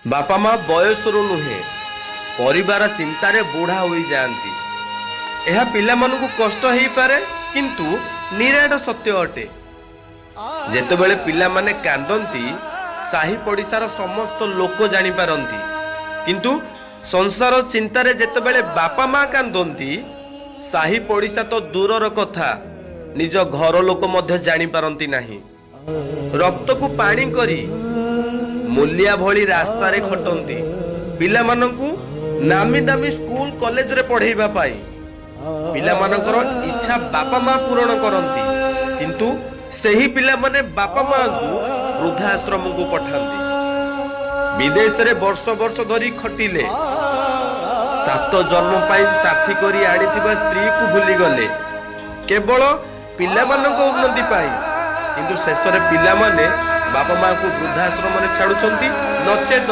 बापा माँ बयसरू नुहे परिवार चिंतार बुढ़ा हो जाती। यह पिला मानकु कष्ट हो पारे किंतु निराट सत्य अटे। जेतेबेले पिला माने कांदंती साही पड़िसार समस्त लोक जानी पारंती, किंतु संसार चिंतारे जेतेबेले बापा माँ कांदंती साही पड़िसा तो दूरर कथा निज घर लोक मध्य जानी पारंती नाही। रक्त को पानी करी मूलिया भली रास्ता रे खटंती पिला मानकु नामी दामी स्कूल कॉलेज रे पढ़ेइबा पाई पिला मानकर इच्छा बापा माँ पूरण करंती, किंतु सही पिला माने बापा माँ को वृद्धाश्रम को पठांती। विदेश रे वर्ष वर्ष धरी खटिले 7 जन्म पाई साथी करी आनिथिबा स्त्री को भूली गले केवल पिला मानक उन्नति पाई, किंतु शेष रे पिला माने बापा माँ को वृद्धाश्रम छाड़ुंट नचेत